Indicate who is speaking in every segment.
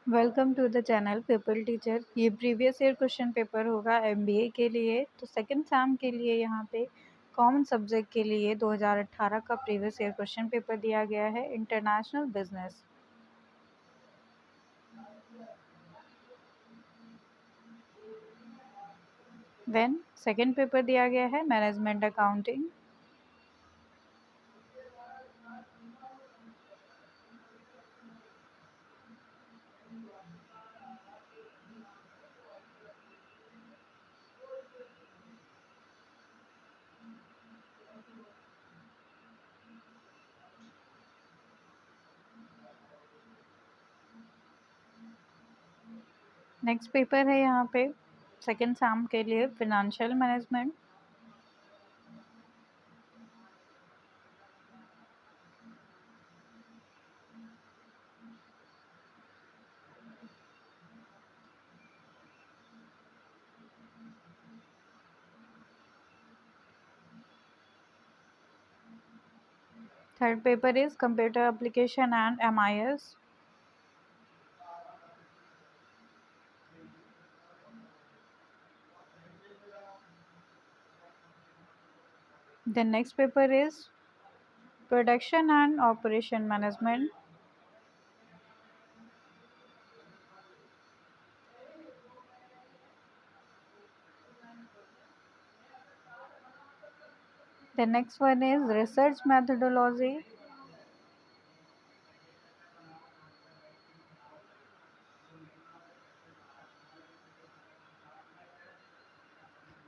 Speaker 1: Welcome to the channel people teacher. ये previous year question paper होगा MBA के लिए। तो सेकंड सैम के लिए यहाँ पे कॉमन सब्जेक्ट के लिए 2018 का प्रीवियस ईयर क्वेश्चन पेपर दिया गया है, international business. Then second paper दिया गया है मैनेजमेंट अकाउंटिंग। नेक्स्ट पेपर है यहाँ पे सेकंड सैम के लिए financial management. Third paper is computer application and MIS. The next paper is production and operation management. The next one is research methodology.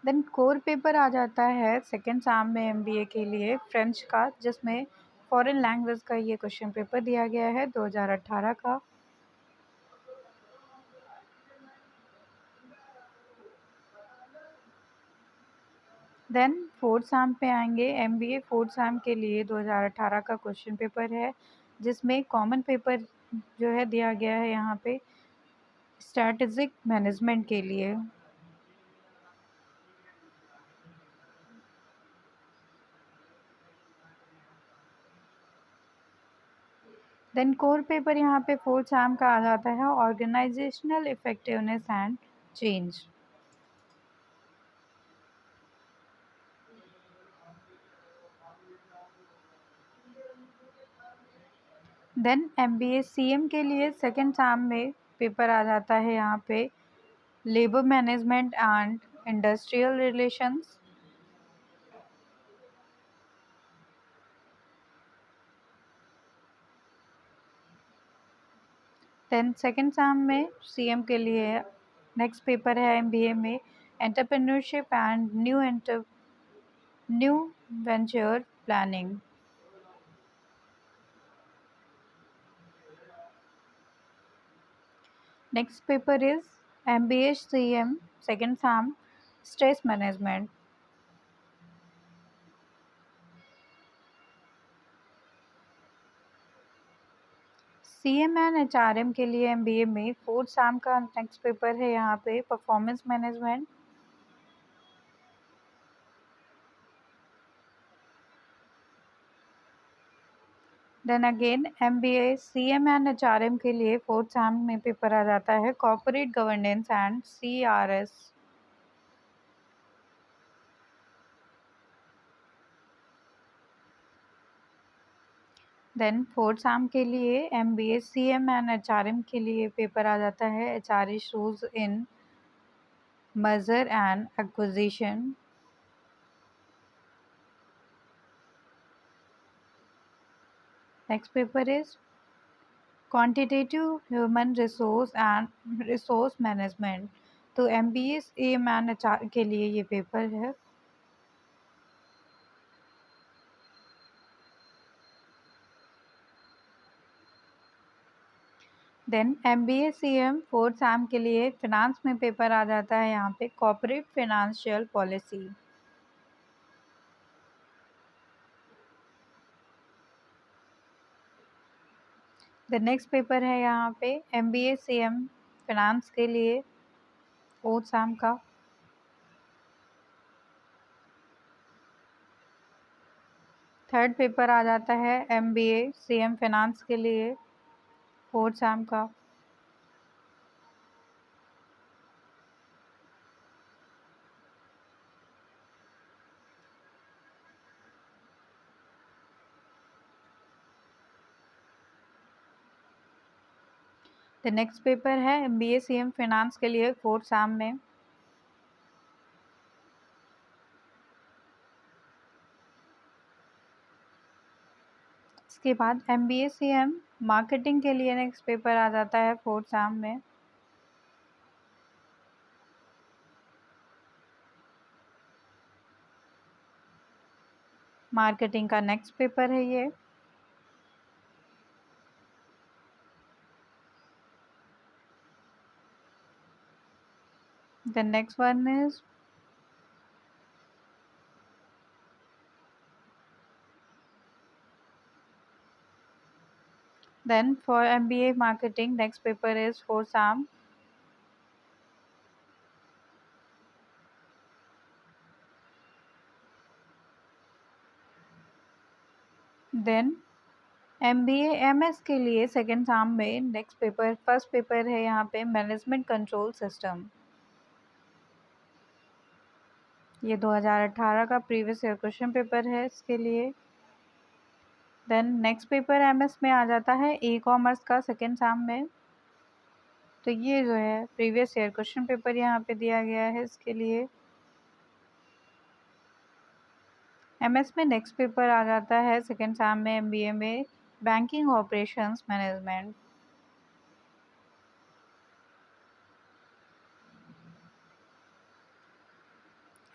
Speaker 1: Then core paper आ जाता है second Sam में MBA के लिए French का, जिसमें फॉरेन लैंग्वेज का ये क्वेश्चन पेपर दिया गया है 2018 का। देन फोर्थ सैम पे आएंगे। एमबीए फोर्थ सैम के लिए 2018 का क्वेश्चन पेपर है, जिसमें कॉमन पेपर जो है दिया गया है यहाँ पे स्ट्रैटेजिक मैनेजमेंट के लिए। देन कोर पेपर यहाँ पे फोर्थ सैम का आ जाता है organisational effectiveness and change. Then MBA CM के लिए सेकंड सैम में पेपर आ जाता है यहाँ पे labour management and industrial relations. Then second sem में सीएम के लिए नेक्स्ट पेपर है एमबीए में entrepreneurship and new venture planning. Next paper is MBA CM second sem stress management. CM and HRM के लिए एमबीए में फोर्थ सैम का next paper है यहाँ पे performance management. Then again MBA CM and HRM के लिए फोर्थ सैम में पेपर आ जाता है corporate governance and CRS. Then fourth sem के लिए एमबीए सीएम एंड एचआरएम के लिए पेपर आ जाता है HR issues in merger and acquisition. Next paper is quantitative human resource and resource management. तो एमबीए सीएम एंड एचआर के लिए ये पेपर है। Then MBA CM fourth sem के लिए फिनांस में पेपर आ जाता है यहाँ पे corporate financial policy. The next paper है यहाँ पे एमबीए सीएम फिनांस के लिए फोर्थ सैम का। थर्ड पेपर आ जाता है एमबीए सीएम फिनांस के लिए फोर्थ सैम का। द नेक्स्ट पेपर है MBA CM फाइनेंस के लिए 4th SAM में। इसके बाद MBA CM मार्केटिंग के लिए नेक्स्ट पेपर आ जाता है 4th SAM में। मार्केटिंग का नेक्स्ट पेपर है ये। The next one is then for MBA marketing next paper is 4th SAM। Then MBA MS के लिए 2nd SAM में नेक्स्ट पेपर फर्स्ट पेपर है यहाँ पे मैनेजमेंट कंट्रोल सिस्टम। ये 2018 का प्रीवियस ईयर क्वेश्चन पेपर है इसके लिए। देन नेक्स्ट पेपर MS में आ जाता है ई-कॉमर्स का 2nd SAM में। तो ये जो है प्रीवियस ईयर क्वेश्चन पेपर यहाँ पे दिया गया है इसके लिए। MS में नेक्स्ट पेपर आ जाता है 2nd SAM में MBA में बैंकिंग ऑपरेशंस मैनेजमेंट।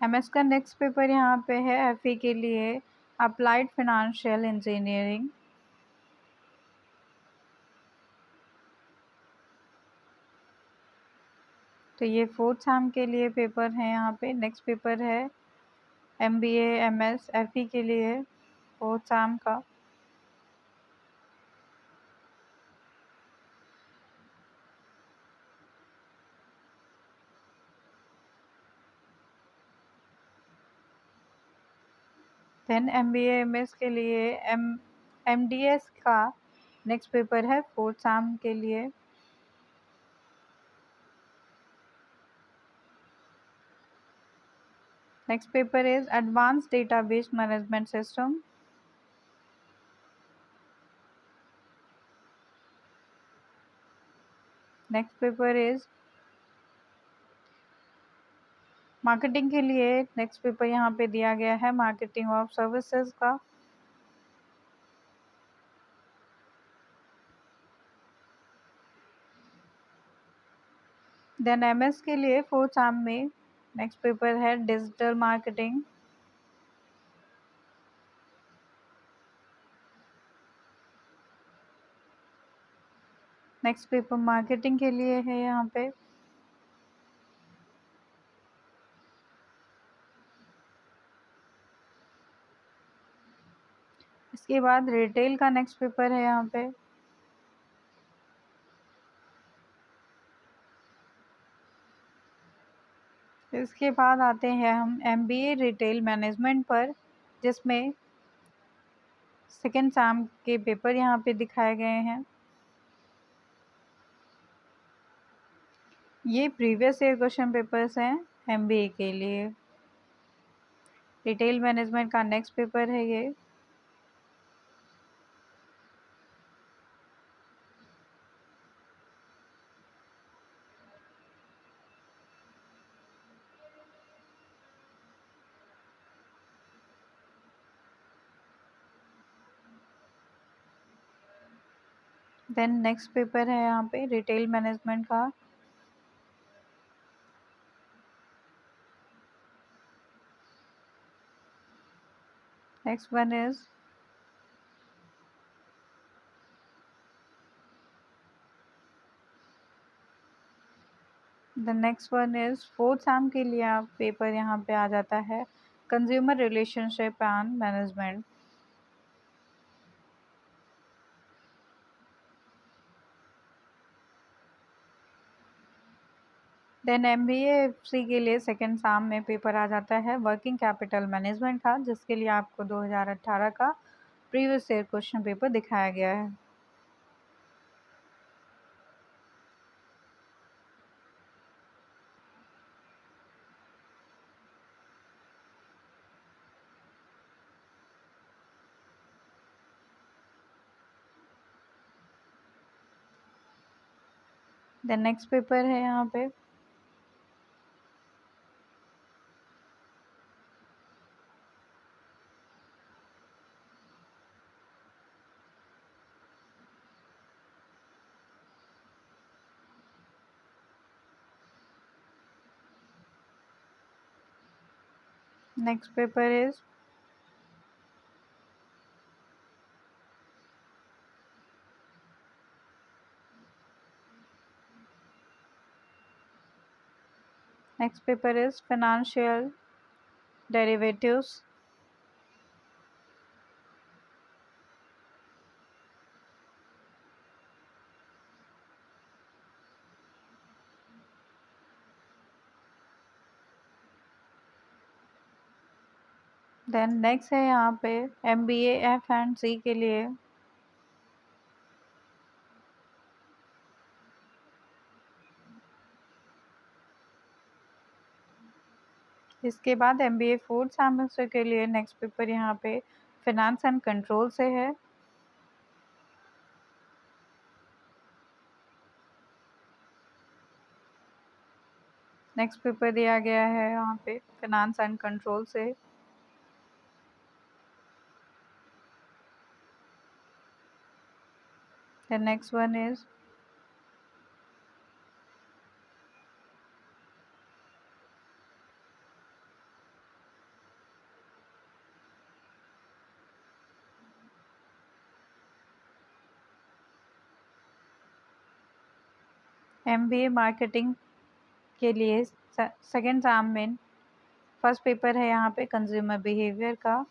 Speaker 1: MS का नेक्स्ट पेपर यहाँ पे है FE के लिए अप्लाइड फाइनेंशियल इंजीनियरिंग। तो ये 4th SAM के लिए पेपर है यहाँ पे। नेक्स्ट पेपर है MBA MS FE के लिए 4th SAM का। देन MBA MS के लिए MDS का नेक्स्ट पेपर है 4th SAM के लिए। Next paper is advance database management system. Next paper is marketing के लिए नेक्स्ट पेपर यहाँ पे दिया गया है मार्केटिंग ऑफ सर्विसेज का। देन MS के लिए 4th SAM में नेक्स्ट पेपर है digital marketing. Next paper marketing के लिए है यहाँ पे। इसके बाद रिटेल का नेक्स्ट पेपर है यहाँ पे। इसके बाद आते हैं हम MBA रिटेल मैनेजमेंट पर, जिसमें 2nd SAM के पेपर यहाँ पे दिखाए गए हैं। ये प्रीवियस ईयर क्वेश्चन पेपर्स हैं MBA के लिए। रिटेल मैनेजमेंट का नेक्स्ट पेपर है ये। देन नेक्स्ट पेपर है यहाँ पे रिटेल मैनेजमेंट का। Next one is the next one is 4th SAM के लिए आप पेपर यहाँ पे आ जाता है consumer relationship and management. Then MBA FC के लिए 2nd SAM में पेपर आ जाता है वर्किंग कैपिटल मैनेजमेंट का, जिसके लिए आपको 2018 का प्रीवियस ईयर क्वेश्चन पेपर दिखाया गया है। देन नेक्स्ट पेपर है यहाँ पे next paper is next paper is financial derivatives. Then next है यहाँ पे MBA F&C के लिए। इसके बाद MBA फोर्थ सेमेस्टर के लिए नेक्स्ट पेपर यहाँ पे फिनेंस एंड कंट्रोल से है। नेक्स्ट पेपर दिया गया है यहाँ पे फिनेंस एंड कंट्रोल से। The next one is MBA marketing के लिए सेकेंड एग्जाम में फर्स्ट पेपर है यहाँ पे कंज्यूमर बिहेवियर का।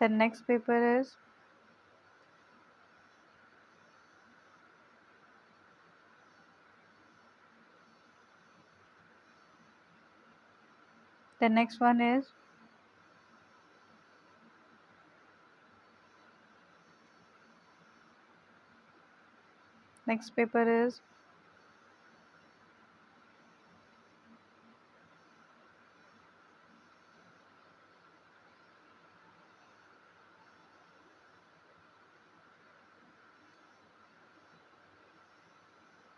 Speaker 1: The next paper is the next one is next paper is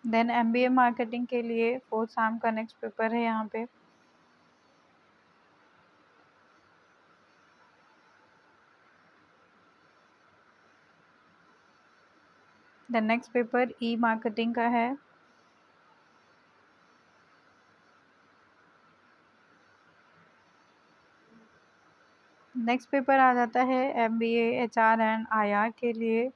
Speaker 1: then MBA marketing के लिए फोर्थ सेम का नेक्स्ट पेपर है यहाँ पे। The next paper E marketing का है। नेक्स्ट पेपर आ जाता है MBA HR एंड IR के लिए।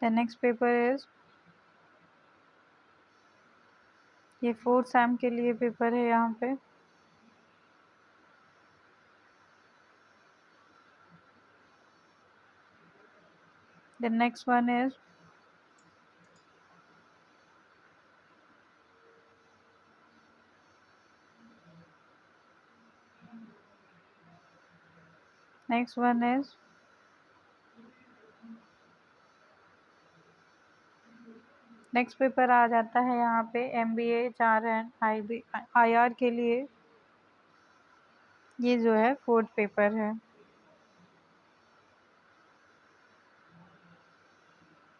Speaker 1: द नेक्स्ट पेपर इज ये फोर्थ सेम के लिए पेपर है यहाँ पे। The next one is next one is next paper आ जाता है यहाँ पे MBA HR एंड IR के लिए। ये जो है फोर्थ पेपर है।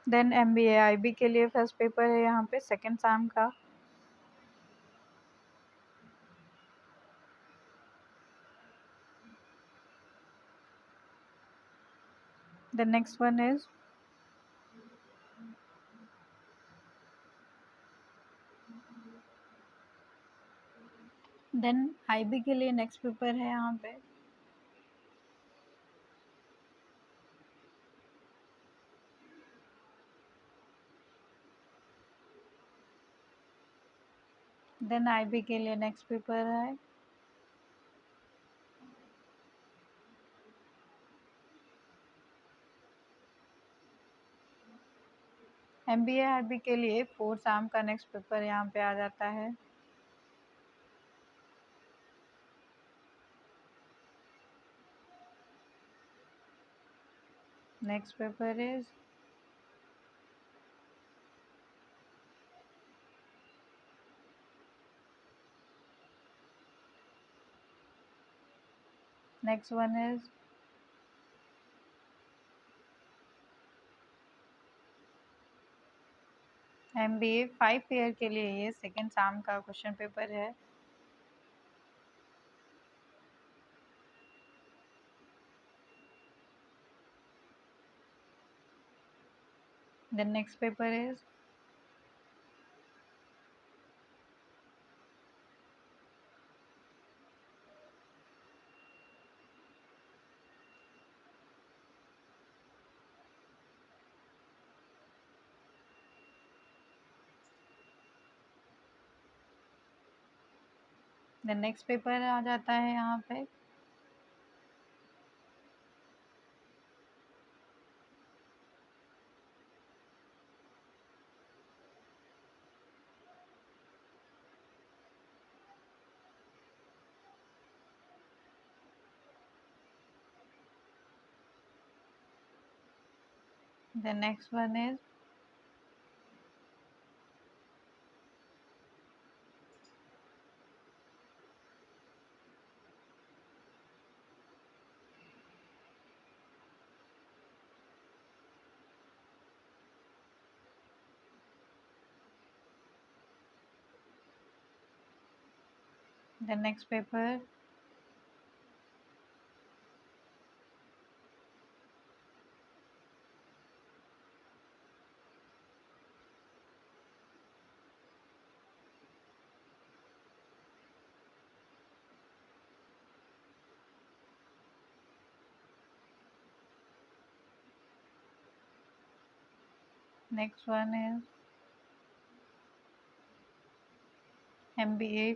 Speaker 1: देन MBA IB के लिए फर्स्ट पेपर है यहाँ पे सेकेंड सेम का। The next one is then IB के लिए नेक्स्ट पेपर है यहाँ पे। देन IB के लिए नेक्स्ट पेपर है। MBA IB के लिए 4th SAM का नेक्स्ट पेपर यहाँ पे आ जाता है। Next paper is next one is MBA 5 year के लिए ये 2nd SAM का क्वेश्चन पेपर है। The next paper is the next paper आ जाता है यहाँ पे the next one is the next paper next one is MBA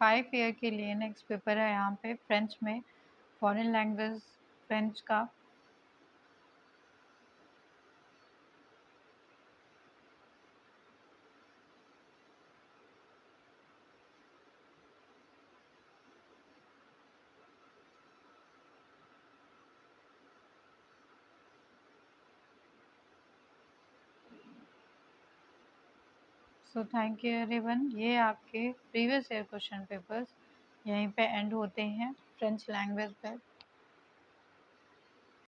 Speaker 1: 5 year के लिए नेक्स्ट पेपर है यहाँ पे फ्रेंच में, फॉरेन लैंग्वेज फ्रेंच का। So thank you everyone. ये आपके प्रीवियस ईयर क्वेश्चन पेपर्स यहीं पे एंड होते हैं फ्रेंच लैंग्वेज पे।